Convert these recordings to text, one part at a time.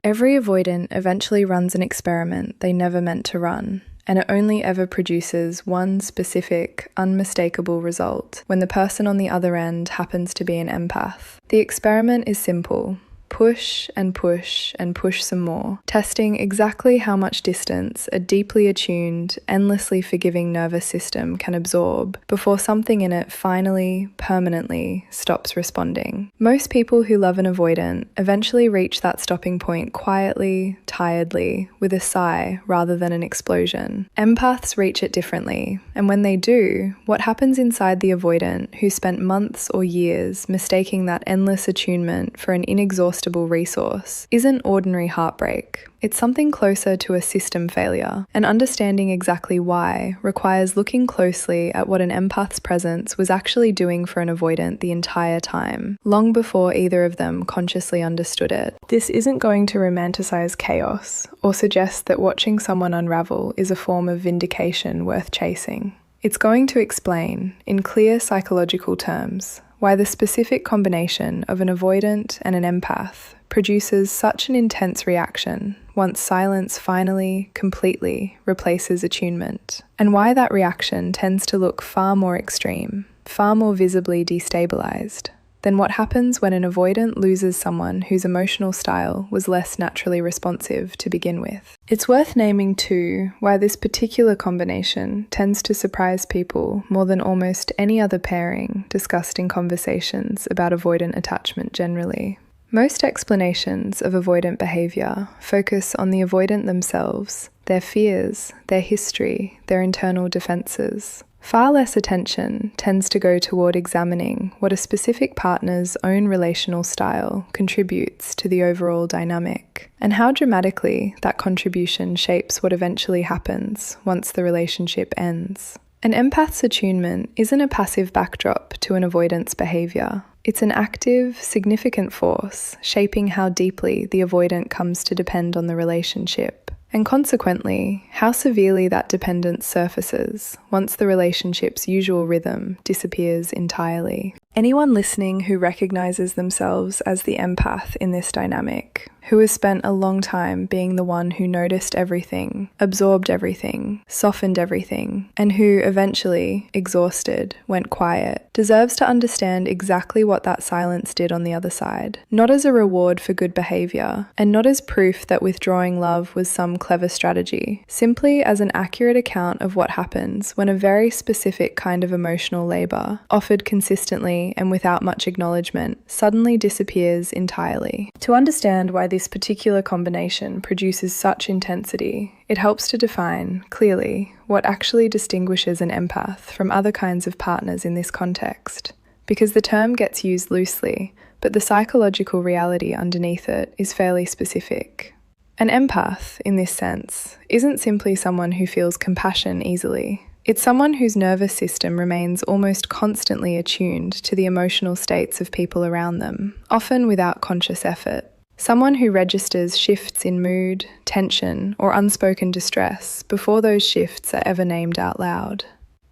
Every avoidant eventually runs an experiment they never meant to run, and it only ever produces one specific, unmistakable result when the person on the other end happens to be an empath. The experiment is simple. Push and push and push some more, testing exactly how much distance a deeply attuned, endlessly forgiving nervous system can absorb before something in it finally, permanently stops responding. Most people who love an avoidant eventually reach that stopping point quietly, tiredly, with a sigh rather than an explosion. Empaths reach it differently, and when they do, what happens inside the avoidant who spent months or years mistaking that endless attunement for an inexhaustible resource isn't ordinary heartbreak. It's something closer to a system failure, and understanding exactly why requires looking closely at what an empath's presence was actually doing for an avoidant the entire time, long before either of them consciously understood it. This isn't going to romanticize chaos or suggest that watching someone unravel is a form of vindication worth chasing. It's going to explain, in clear psychological terms, why the specific combination of an avoidant and an empath produces such an intense reaction once silence finally, completely replaces attunement, and why that reaction tends to look far more extreme, far more visibly destabilized, than what happens when an avoidant loses someone whose emotional style was less naturally responsive to begin with. It's worth naming too why this particular combination tends to surprise people more than almost any other pairing discussed in conversations about avoidant attachment generally. Most explanations of avoidant behavior focus on the avoidant themselves, their fears, their history, their internal defenses. Far less attention tends to go toward examining what a specific partner's own relational style contributes to the overall dynamic, and how dramatically that contribution shapes what eventually happens once the relationship ends. An empath's attunement isn't a passive backdrop to an avoidant's behavior. It's an active, significant force shaping how deeply the avoidant comes to depend on the relationship, and consequently, how severely that dependence surfaces once the relationship's usual rhythm disappears entirely. Anyone listening who recognizes themselves as the empath in this dynamic, who has spent a long time being the one who noticed everything, absorbed everything, softened everything, and who eventually, exhausted, went quiet, deserves to understand exactly what that silence did on the other side. Not as a reward for good behavior, and not as proof that withdrawing love was some clever strategy, simply as an accurate account of what happens when a very specific kind of emotional labor, offered consistently and without much acknowledgement, suddenly disappears entirely. To understand why this particular combination produces such intensity, it helps to define, clearly, what actually distinguishes an empath from other kinds of partners in this context. Because the term gets used loosely, but the psychological reality underneath it is fairly specific. An empath, in this sense, isn't simply someone who feels compassion easily. It's someone whose nervous system remains almost constantly attuned to the emotional states of people around them, often without conscious effort. Someone who registers shifts in mood, tension, or unspoken distress before those shifts are ever named out loud.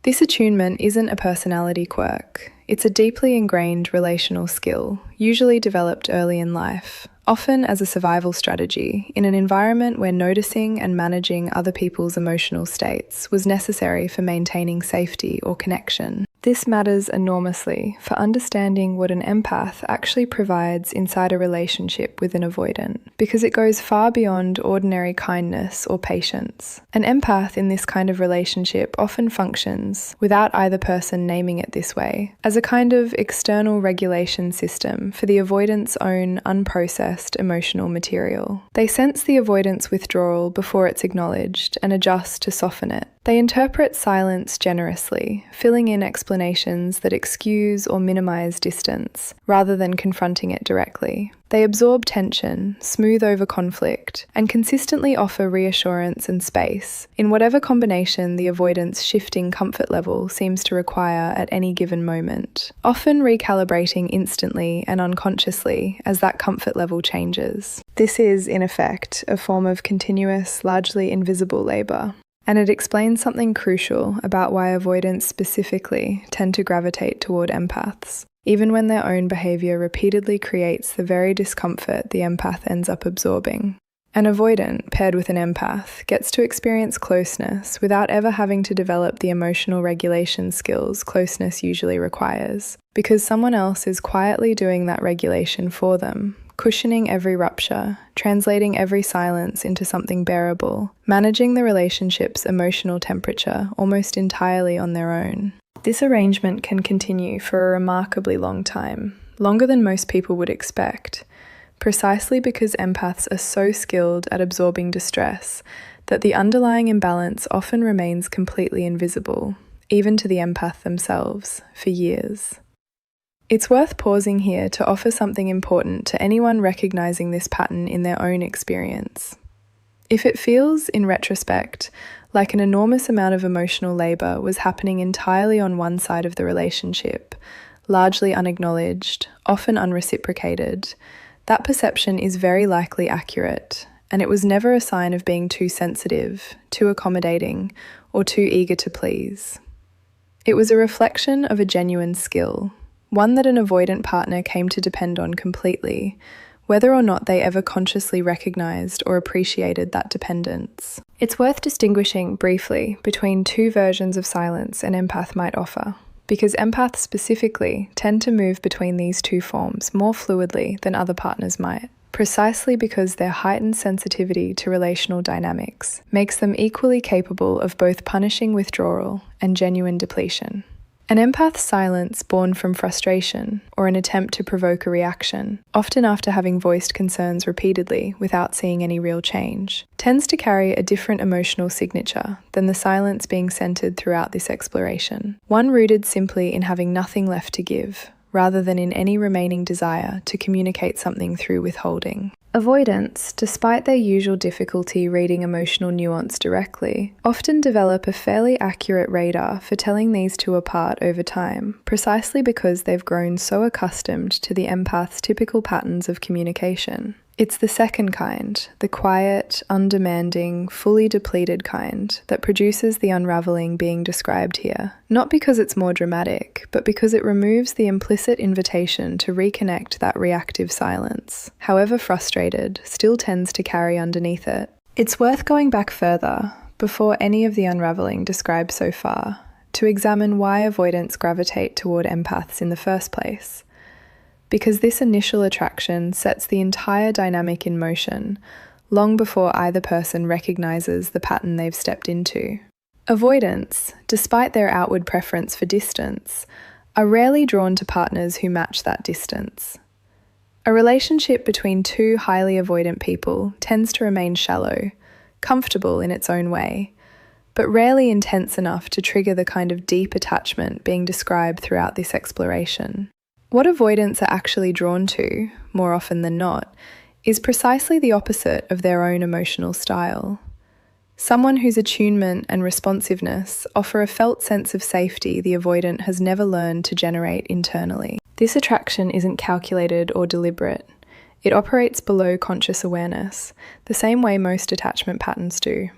This attunement isn't a personality quirk. It's a deeply ingrained relational skill, usually developed early in life, often as a survival strategy in an environment where noticing and managing other people's emotional states was necessary for maintaining safety or connection. This matters enormously for understanding what an empath actually provides inside a relationship with an avoidant, because it goes far beyond ordinary kindness or patience. An empath in this kind of relationship often functions, without either person naming it this way, as a kind of external regulation system for the avoidant's own unprocessed emotional material. They sense the avoidant's withdrawal before it's acknowledged and adjust to soften it. They interpret silence generously, filling in explanations that excuse or minimize distance, rather than confronting it directly. They absorb tension, smooth over conflict, and consistently offer reassurance and space, in whatever combination the avoidant's shifting comfort level seems to require at any given moment, often recalibrating instantly and unconsciously as that comfort level changes. This is, in effect, a form of continuous, largely invisible labor. And it explains something crucial about why avoidants specifically tend to gravitate toward empaths, even when their own behavior repeatedly creates the very discomfort the empath ends up absorbing. An avoidant, paired with an empath, gets to experience closeness without ever having to develop the emotional regulation skills closeness usually requires, because someone else is quietly doing that regulation for them, cushioning every rupture, translating every silence into something bearable, managing the relationship's emotional temperature almost entirely on their own. This arrangement can continue for a remarkably long time, longer than most people would expect, precisely because empaths are so skilled at absorbing distress that the underlying imbalance often remains completely invisible, even to the empath themselves, for years. It's worth pausing here to offer something important to anyone recognizing this pattern in their own experience. If it feels, in retrospect, like an enormous amount of emotional labor was happening entirely on one side of the relationship, largely unacknowledged, often unreciprocated, that perception is very likely accurate, and it was never a sign of being too sensitive, too accommodating, or too eager to please. It was a reflection of a genuine skill, one that an avoidant partner came to depend on completely, whether or not they ever consciously recognized or appreciated that dependence. It's worth distinguishing briefly between two versions of silence an empath might offer, because empaths specifically tend to move between these two forms more fluidly than other partners might, precisely because their heightened sensitivity to relational dynamics makes them equally capable of both punishing withdrawal and genuine depletion. An empath's silence born from frustration or an attempt to provoke a reaction, often after having voiced concerns repeatedly without seeing any real change, tends to carry a different emotional signature than the silence being centered throughout this exploration, one rooted simply in having nothing left to give, rather than in any remaining desire to communicate something through withholding. Avoidants, despite their usual difficulty reading emotional nuance directly, often develop a fairly accurate radar for telling these two apart over time, precisely because they've grown so accustomed to the empath's typical patterns of communication. It's the second kind, the quiet, undemanding, fully depleted kind, that produces the unraveling being described here. Not because it's more dramatic, but because it removes the implicit invitation to reconnect that reactive silence, however frustrated, still tends to carry underneath it. It's worth going back further, before any of the unraveling described so far, to examine why avoidants gravitate toward empaths in the first place. Because this initial attraction sets the entire dynamic in motion, long before either person recognizes the pattern they've stepped into. Avoidants, despite their outward preference for distance, are rarely drawn to partners who match that distance. A relationship between two highly avoidant people tends to remain shallow, comfortable in its own way, but rarely intense enough to trigger the kind of deep attachment being described throughout this exploration. What avoidants are actually drawn to, more often than not, is precisely the opposite of their own emotional style. Someone whose attunement and responsiveness offer a felt sense of safety the avoidant has never learned to generate internally. This attraction isn't calculated or deliberate. It operates below conscious awareness, the same way most attachment patterns do.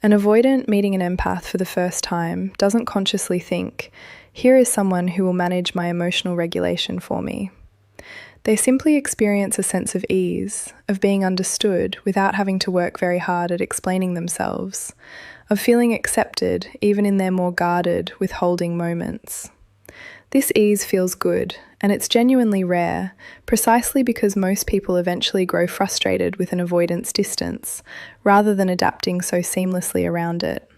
An avoidant meeting an empath for the first time doesn't consciously think, "Here is someone who will manage my emotional regulation for me." They simply experience a sense of ease, of being understood without having to work very hard at explaining themselves, of feeling accepted even in their more guarded, withholding moments. This ease feels good, and it's genuinely rare, precisely because most people eventually grow frustrated with an avoidance distance, rather than adapting so seamlessly around it.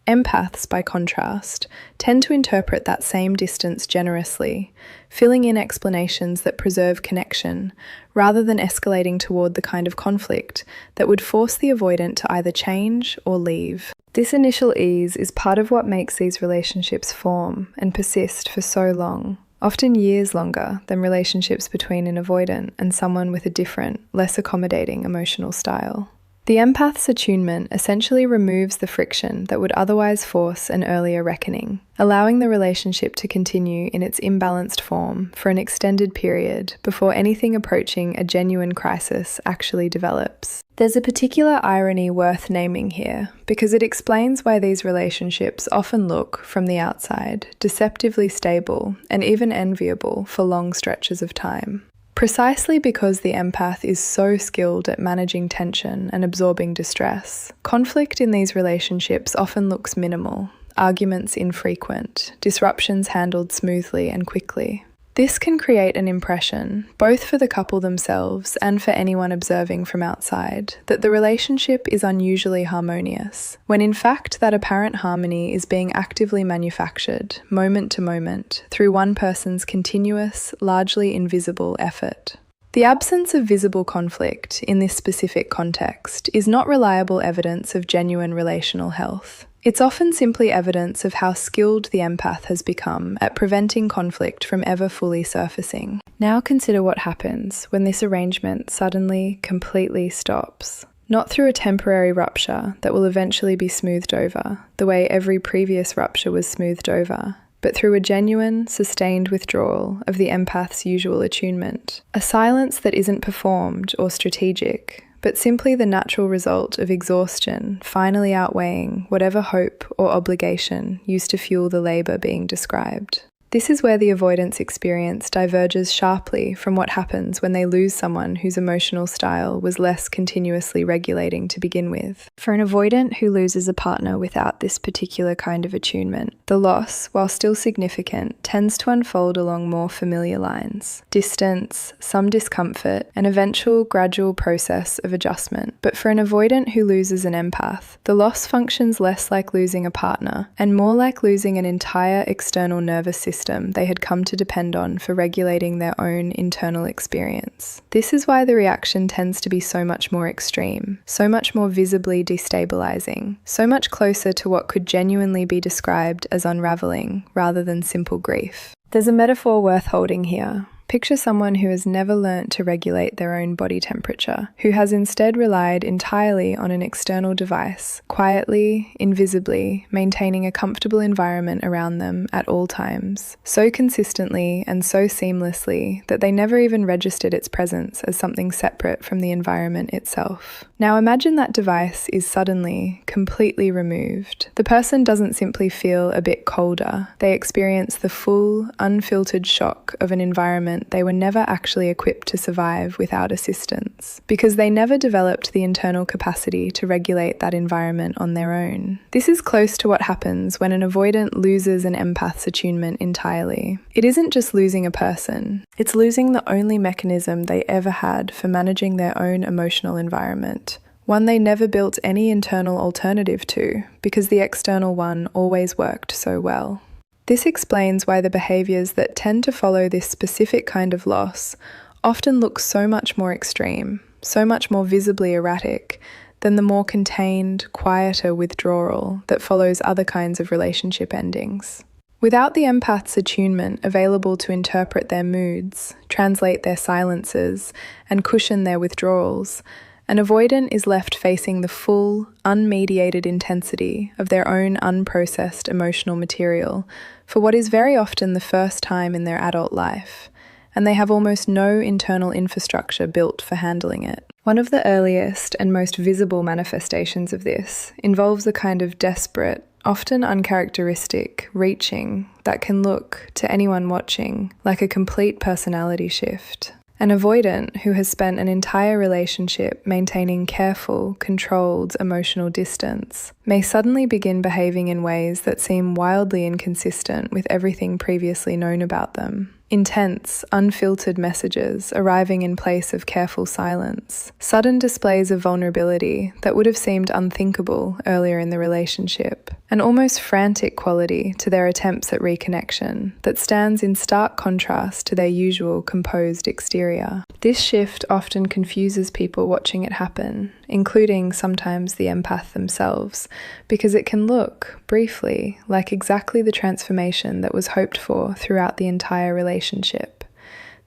Empaths, by contrast, tend to interpret that same distance generously, filling in explanations that preserve connection, rather than escalating toward the kind of conflict that would force the avoidant to either change or leave. This initial ease is part of what makes these relationships form and persist for so long, often years longer than relationships between an avoidant and someone with a different, less accommodating emotional style. The empath's attunement essentially removes the friction that would otherwise force an earlier reckoning, allowing the relationship to continue in its imbalanced form for an extended period before anything approaching a genuine crisis actually develops. There's a particular irony worth naming here, because it explains why these relationships often look, from the outside, deceptively stable and even enviable for long stretches of time. Precisely because the empath is so skilled at managing tension and absorbing distress, conflict in these relationships often looks minimal, arguments infrequent, disruptions handled smoothly and quickly. This can create an impression, both for the couple themselves and for anyone observing from outside, that the relationship is unusually harmonious, when in fact that apparent harmony is being actively manufactured, moment to moment, through one person's continuous, largely invisible effort. The absence of visible conflict in this specific context is not reliable evidence of genuine relational health. It's often simply evidence of how skilled the empath has become at preventing conflict from ever fully surfacing. Now consider what happens when this arrangement suddenly, completely stops. Not through a temporary rupture that will eventually be smoothed over, the way every previous rupture was smoothed over, but through a genuine, sustained withdrawal of the empath's usual attunement. A silence that isn't performed or strategic, but simply the natural result of exhaustion finally outweighing whatever hope or obligation used to fuel the labour being described. This is where the avoidance experience diverges sharply from what happens when they lose someone whose emotional style was less continuously regulating to begin with. For an avoidant who loses a partner without this particular kind of attunement, the loss, while still significant, tends to unfold along more familiar lines: distance, some discomfort, an eventual gradual process of adjustment. But for an avoidant who loses an empath, the loss functions less like losing a partner and more like losing an entire external nervous system they had come to depend on for regulating their own internal experience. This is why the reaction tends to be so much more extreme, so much more visibly destabilizing, so much closer to what could genuinely be described as unraveling rather than simple grief. There's a metaphor worth holding here. Picture someone who has never learnt to regulate their own body temperature, who has instead relied entirely on an external device, quietly, invisibly, maintaining a comfortable environment around them at all times, so consistently and so seamlessly that they never even registered its presence as something separate from the environment itself. Now imagine that device is suddenly, completely removed. The person doesn't simply feel a bit colder, they experience the full, unfiltered shock of an environment they were never actually equipped to survive without assistance, because they never developed the internal capacity to regulate that environment on their own. This is close to what happens when an avoidant loses an empath's attunement entirely. It isn't just losing a person, it's losing the only mechanism they ever had for managing their own emotional environment, one they never built any internal alternative to, because the external one always worked so well. This explains why the behaviours that tend to follow this specific kind of loss often look so much more extreme, so much more visibly erratic, than the more contained, quieter withdrawal that follows other kinds of relationship endings. Without the empath's attunement available to interpret their moods, translate their silences, and cushion their withdrawals, an avoidant is left facing the full, unmediated intensity of their own unprocessed emotional material for what is very often the first time in their adult life, and they have almost no internal infrastructure built for handling it. One of the earliest and most visible manifestations of this involves a kind of desperate, often uncharacteristic, reaching that can look, to anyone watching, like a complete personality shift. An avoidant who has spent an entire relationship maintaining careful, controlled emotional distance may suddenly begin behaving in ways that seem wildly inconsistent with everything previously known about them. Intense, unfiltered messages arriving in place of careful silence. Sudden displays of vulnerability that would have seemed unthinkable earlier in the relationship. An almost frantic quality to their attempts at reconnection that stands in stark contrast to their usual composed exterior. This shift often confuses people watching it happen, including sometimes the empath themselves, because it can look, briefly, like exactly the transformation that was hoped for throughout the entire relationship.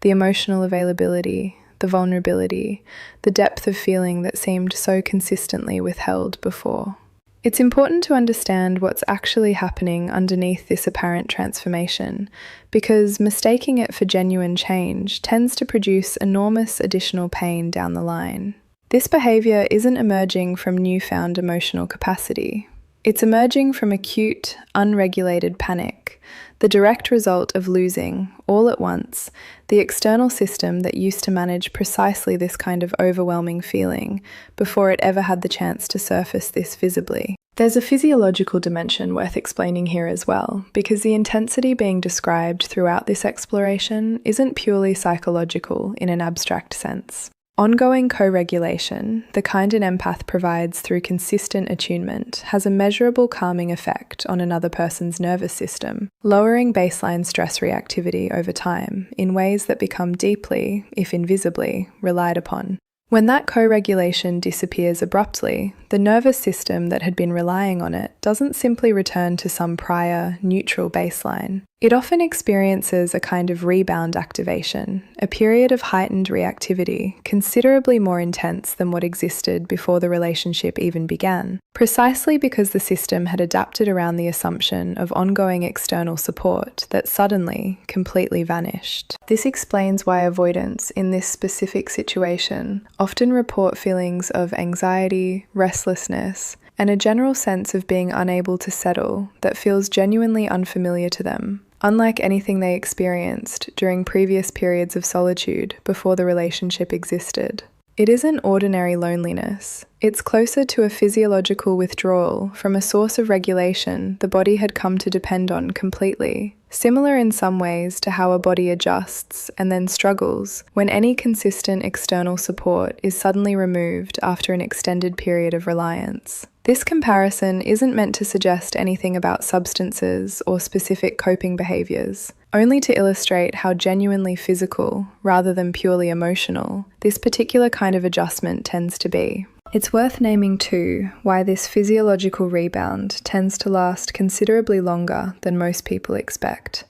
The emotional availability, the vulnerability, the depth of feeling that seemed so consistently withheld before. It's important to understand what's actually happening underneath this apparent transformation, because mistaking it for genuine change tends to produce enormous additional pain down the line. This behaviour isn't emerging from newfound emotional capacity. It's emerging from acute, unregulated panic, the direct result of losing, all at once, the external system that used to manage precisely this kind of overwhelming feeling before it ever had the chance to surface this visibly. There's a physiological dimension worth explaining here as well, because the intensity being described throughout this exploration isn't purely psychological in an abstract sense. Ongoing co-regulation, the kind an empath provides through consistent attunement, has a measurable calming effect on another person's nervous system, lowering baseline stress reactivity over time in ways that become deeply, if invisibly, relied upon. When that co-regulation disappears abruptly, the nervous system that had been relying on it doesn't simply return to some prior, neutral baseline. It often experiences a kind of rebound activation, a period of heightened reactivity, considerably more intense than what existed before the relationship even began, precisely because the system had adapted around the assumption of ongoing external support that suddenly completely vanished. This explains why avoidants in this specific situation often report feelings of anxiety, restlessness, and a general sense of being unable to settle that feels genuinely unfamiliar to them, unlike anything they experienced during previous periods of solitude before the relationship existed. It isn't ordinary loneliness. It's closer to a physiological withdrawal from a source of regulation the body had come to depend on completely, similar in some ways to how a body adjusts and then struggles when any consistent external support is suddenly removed after an extended period of reliance. This comparison isn't meant to suggest anything about substances or specific coping behaviours, only to illustrate how genuinely physical, rather than purely emotional, this particular kind of adjustment tends to be. It's worth naming too why this physiological rebound tends to last considerably longer than most people expect,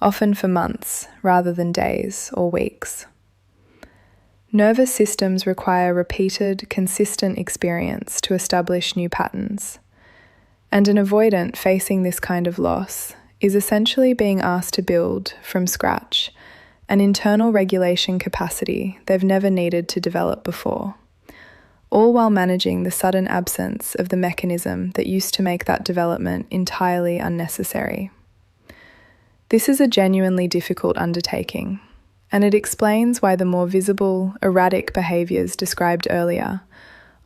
often for months rather than days or weeks. Nervous systems require repeated, consistent experience to establish new patterns, and an avoidant facing this kind of loss is essentially being asked to build, from scratch, an internal regulation capacity they've never needed to develop before, all while managing the sudden absence of the mechanism that used to make that development entirely unnecessary. This is a genuinely difficult undertaking, and it explains why the more visible, erratic behaviours described earlier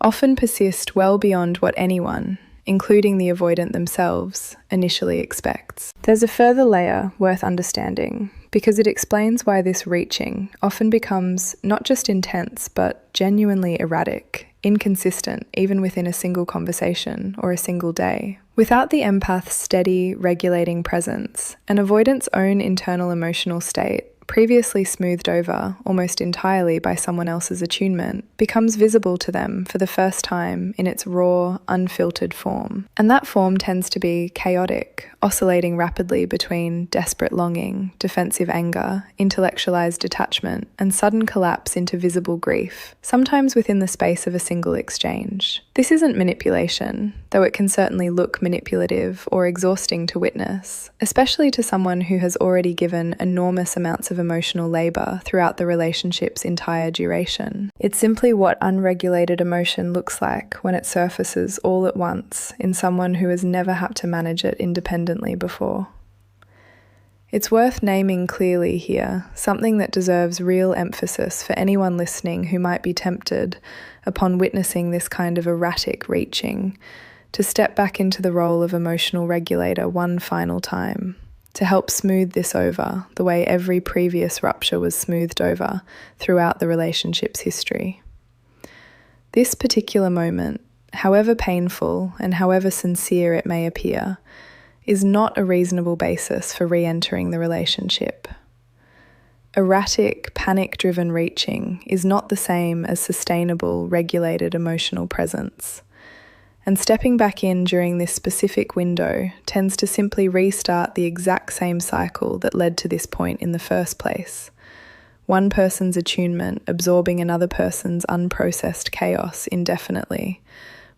often persist well beyond what anyone, including the avoidant themselves, initially expects. There's a further layer worth understanding, because it explains why this reaching often becomes not just intense, but genuinely erratic, inconsistent, even within a single conversation or a single day. Without the empath's steady, regulating presence, an avoidant's own internal emotional state, previously smoothed over almost entirely by someone else's attunement, becomes visible to them for the first time in its raw, unfiltered form. And that form tends to be chaotic, oscillating rapidly between desperate longing, defensive anger, intellectualized detachment, and sudden collapse into visible grief, sometimes within the space of a single exchange. This isn't manipulation, though it can certainly look manipulative or exhausting to witness, especially to someone who has already given enormous amounts of emotional labour throughout the relationship's entire duration. It's simply what unregulated emotion looks like when it surfaces all at once in someone who has never had to manage it independently before. It's worth naming clearly here something that deserves real emphasis for anyone listening who might be tempted, upon witnessing this kind of erratic reaching, to step back into the role of emotional regulator one final time, to help smooth this over the way every previous rupture was smoothed over throughout the relationship's history. This particular moment, however painful and however sincere it may appear, is not a reasonable basis for re-entering the relationship. Erratic, panic-driven reaching is not the same as sustainable, regulated emotional presence. And stepping back in during this specific window tends to simply restart the exact same cycle that led to this point in the first place. One person's attunement absorbing another person's unprocessed chaos indefinitely,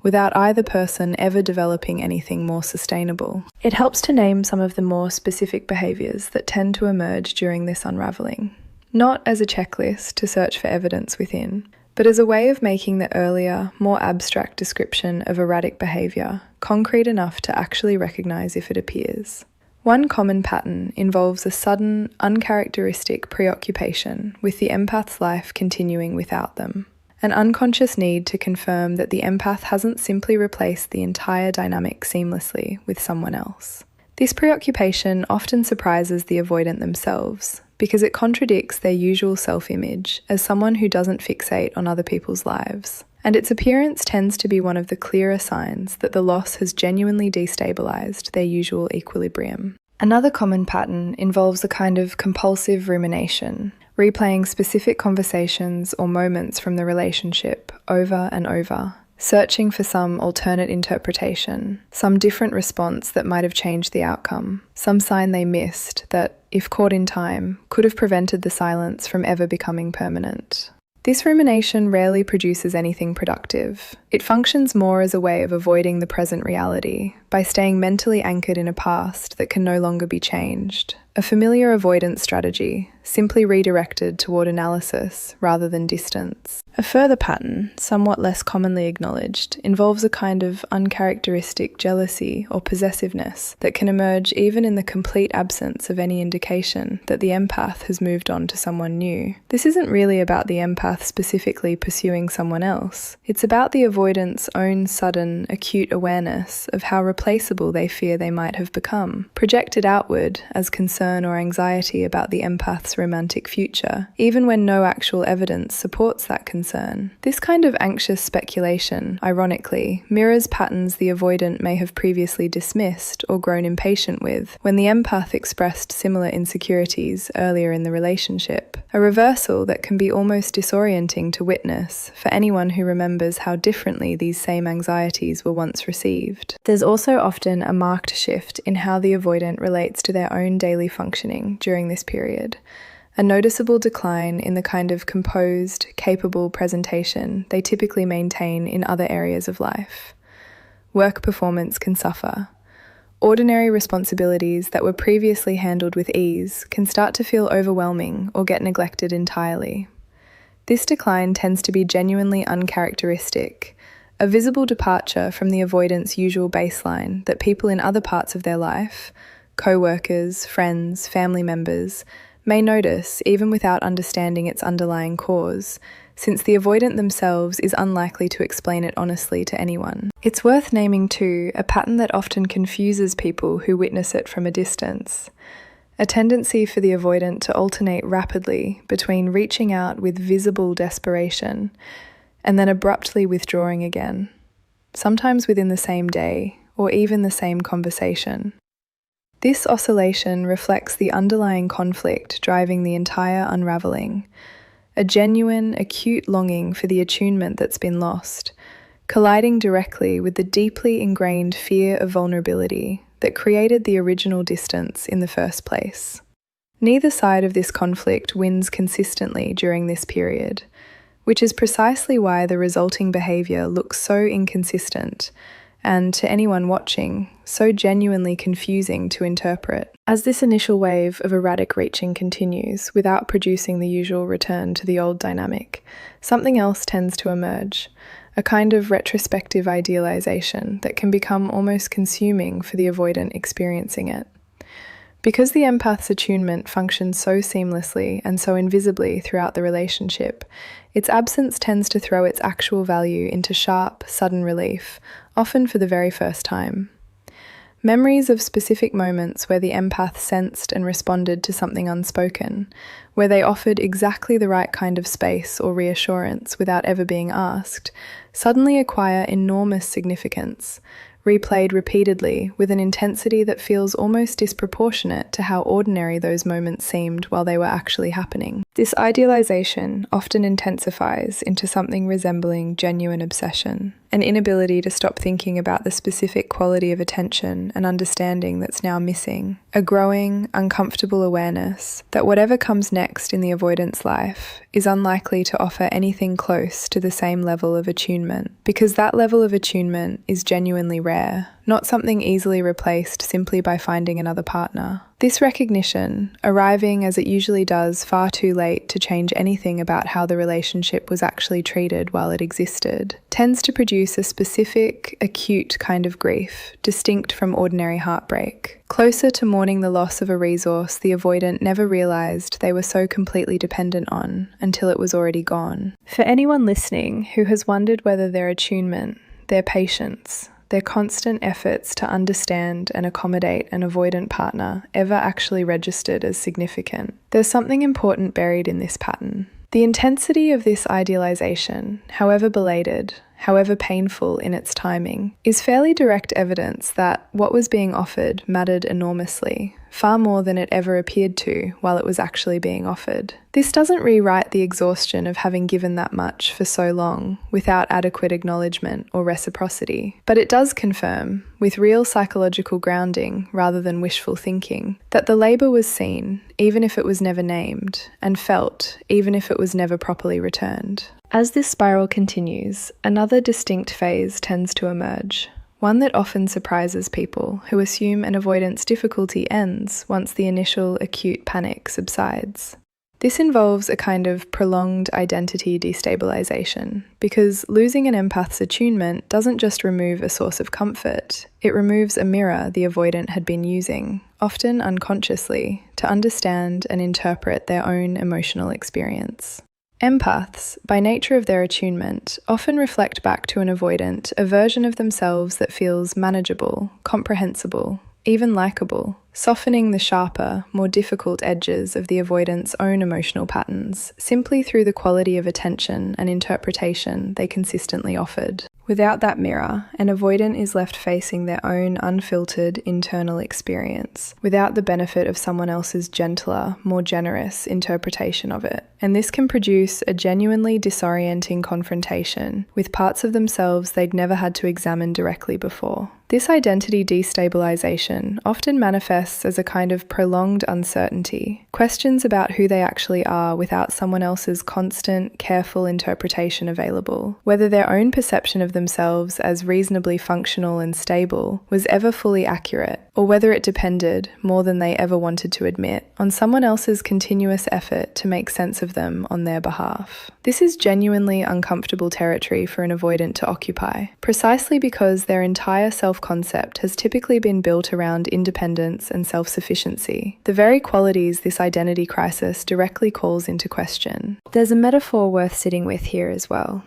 without either person ever developing anything more sustainable. It helps to name some of the more specific behaviours that tend to emerge during this unravelling, not as a checklist to search for evidence within, but as a way of making the earlier, more abstract description of erratic behaviour concrete enough to actually recognise if it appears. One common pattern involves a sudden, uncharacteristic preoccupation with the empath's life continuing without them. An unconscious need to confirm that the empath hasn't simply replaced the entire dynamic seamlessly with someone else. This preoccupation often surprises the avoidant themselves because it contradicts their usual self-image as someone who doesn't fixate on other people's lives. And its appearance tends to be one of the clearer signs that the loss has genuinely destabilized their usual equilibrium. Another common pattern involves a kind of compulsive rumination, replaying specific conversations or moments from the relationship over and over, searching for some alternate interpretation, some different response that might have changed the outcome, some sign they missed that, if caught in time, could have prevented the silence from ever becoming permanent. This rumination rarely produces anything productive. It functions more as a way of avoiding the present reality by staying mentally anchored in a past that can no longer be changed. A familiar avoidance strategy, simply redirected toward analysis rather than distance. A further pattern, somewhat less commonly acknowledged, involves a kind of uncharacteristic jealousy or possessiveness that can emerge even in the complete absence of any indication that the empath has moved on to someone new. This isn't really about the empath specifically pursuing someone else. It's about the avoidant's own sudden, acute awareness of how replaceable they fear they might have become, projected outward as concern or anxiety about the empath's romantic future, even when no actual evidence supports that concern. This kind of anxious speculation, ironically, mirrors patterns the avoidant may have previously dismissed or grown impatient with when the empath expressed similar insecurities earlier in the relationship. A reversal that can be almost disorienting to witness for anyone who remembers how differently these same anxieties were once received. There's also often a marked shift in how the avoidant relates to their own daily functioning during this period. A noticeable decline in the kind of composed, capable presentation they typically maintain in other areas of life. Work performance can suffer. Ordinary responsibilities that were previously handled with ease can start to feel overwhelming or get neglected entirely. This decline tends to be genuinely uncharacteristic, a visible departure from the avoidant's usual baseline that people in other parts of their life, co-workers, friends, family members, may notice even without understanding its underlying cause, since the avoidant themselves is unlikely to explain it honestly to anyone. It's worth naming too a pattern that often confuses people who witness it from a distance. A tendency for the avoidant to alternate rapidly between reaching out with visible desperation and then abruptly withdrawing again, sometimes within the same day or even the same conversation. This oscillation reflects the underlying conflict driving the entire unraveling, a genuine, acute longing for the attunement that's been lost, colliding directly with the deeply ingrained fear of vulnerability that created the original distance in the first place. Neither side of this conflict wins consistently during this period, which is precisely why the resulting behaviour looks so inconsistent and, to anyone watching, so genuinely confusing to interpret. As this initial wave of erratic reaching continues without producing the usual return to the old dynamic, something else tends to emerge, a kind of retrospective idealization that can become almost consuming for the avoidant experiencing it. Because the empath's attunement functions so seamlessly and so invisibly throughout the relationship, its absence tends to throw its actual value into sharp, sudden relief, often for the very first time. Memories of specific moments where the empath sensed and responded to something unspoken, where they offered exactly the right kind of space or reassurance without ever being asked, suddenly acquire enormous significance, replayed repeatedly with an intensity that feels almost disproportionate to how ordinary those moments seemed while they were actually happening. This idealization often intensifies into something resembling genuine obsession, an inability to stop thinking about the specific quality of attention and understanding that's now missing, a growing, uncomfortable awareness that whatever comes next in the avoidant's life is unlikely to offer anything close to the same level of attunement, because that level of attunement is genuinely rare, not something easily replaced simply by finding another partner. This recognition, arriving as it usually does far too late to change anything about how the relationship was actually treated while it existed, tends to produce a specific, acute kind of grief, distinct from ordinary heartbreak. Closer to mourning the loss of a resource the avoidant never realised they were so completely dependent on until it was already gone. For anyone listening who has wondered whether their attunement, their patience, their constant efforts to understand and accommodate an avoidant partner ever actually registered as significant, there's something important buried in this pattern. The intensity of this idealization, however belated, however painful in its timing, is fairly direct evidence that what was being offered mattered enormously, far more than it ever appeared to while it was actually being offered. This doesn't rewrite the exhaustion of having given that much for so long without adequate acknowledgement or reciprocity, but it does confirm, with real psychological grounding rather than wishful thinking, that the labour was seen, even if it was never named, and felt, even if it was never properly returned. As this spiral continues, another distinct phase tends to emerge, one that often surprises people who assume an avoidance difficulty ends once the initial acute panic subsides. This involves a kind of prolonged identity destabilization, because losing an empath's attunement doesn't just remove a source of comfort, it removes a mirror the avoidant had been using, often unconsciously, to understand and interpret their own emotional experience. Empaths, by nature of their attunement, often reflect back to an avoidant a version of themselves that feels manageable, comprehensible, even likable, softening the sharper, more difficult edges of the avoidant's own emotional patterns simply through the quality of attention and interpretation they consistently offered. Without that mirror, an avoidant is left facing their own unfiltered internal experience, without the benefit of someone else's gentler, more generous interpretation of it. And this can produce a genuinely disorienting confrontation with parts of themselves they'd never had to examine directly before. This identity destabilization often manifests as a kind of prolonged uncertainty, questions about who they actually are without someone else's constant, careful interpretation available, whether their own perception of themselves as reasonably functional and stable was ever fully accurate, or whether it depended, more than they ever wanted to admit, on someone else's continuous effort to make sense of them on their behalf. This is genuinely uncomfortable territory for an avoidant to occupy, precisely because their entire self-concept has typically been built around independence and self-sufficiency, the very qualities this identity crisis directly calls into question. There's a metaphor worth sitting with here as well.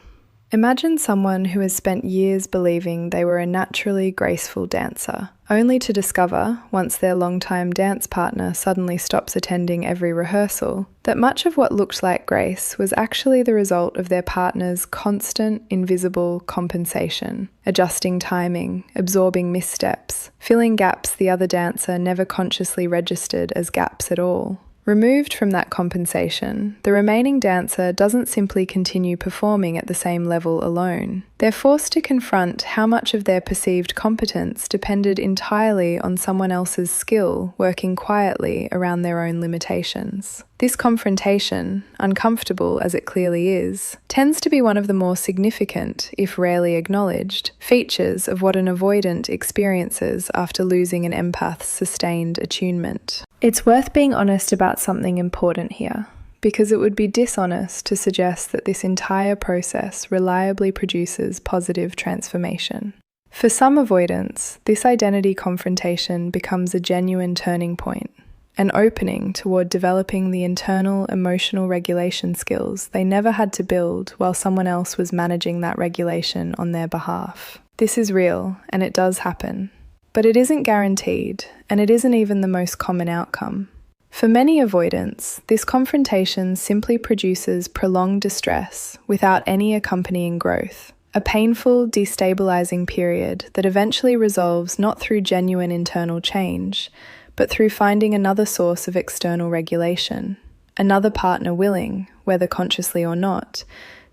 Imagine someone who has spent years believing they were a naturally graceful dancer, only to discover, once their longtime dance partner suddenly stops attending every rehearsal, that much of what looked like grace was actually the result of their partner's constant, invisible compensation, adjusting timing, absorbing missteps, filling gaps the other dancer never consciously registered as gaps at all. Removed from that compensation, the remaining dancer doesn't simply continue performing at the same level alone. They're forced to confront how much of their perceived competence depended entirely on someone else's skill working quietly around their own limitations. This confrontation, uncomfortable as it clearly is, tends to be one of the more significant, if rarely acknowledged, features of what an avoidant experiences after losing an empath's sustained attunement. It's worth being honest about something important here, because it would be dishonest to suggest that this entire process reliably produces positive transformation. For some avoidants, this identity confrontation becomes a genuine turning point, an opening toward developing the internal emotional regulation skills they never had to build while someone else was managing that regulation on their behalf. This is real, and it does happen. But it isn't guaranteed, and it isn't even the most common outcome. For many avoidants, this confrontation simply produces prolonged distress without any accompanying growth, a painful, destabilizing period that eventually resolves not through genuine internal change, but through finding another source of external regulation, another partner willing, whether consciously or not,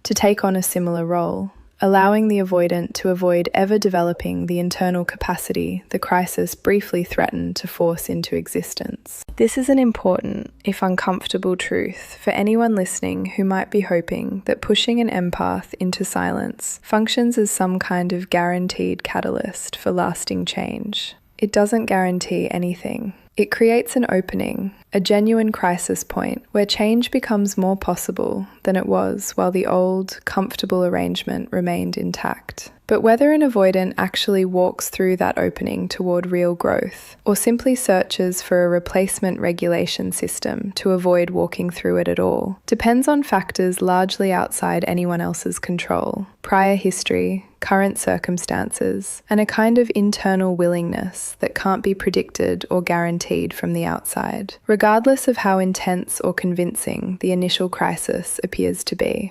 to take on a similar role, allowing the avoidant to avoid ever developing the internal capacity the crisis briefly threatened to force into existence. This is an important, if uncomfortable, truth for anyone listening who might be hoping that pushing an empath into silence functions as some kind of guaranteed catalyst for lasting change. It doesn't guarantee anything. It creates an opening, a genuine crisis point where change becomes more possible than it was while the old, comfortable arrangement remained intact. But whether an avoidant actually walks through that opening toward real growth, or simply searches for a replacement regulation system to avoid walking through it at all, depends on factors largely outside anyone else's control: prior history, current circumstances, and a kind of internal willingness that can't be predicted or guaranteed from the outside, regardless of how intense or convincing the initial crisis appears to be.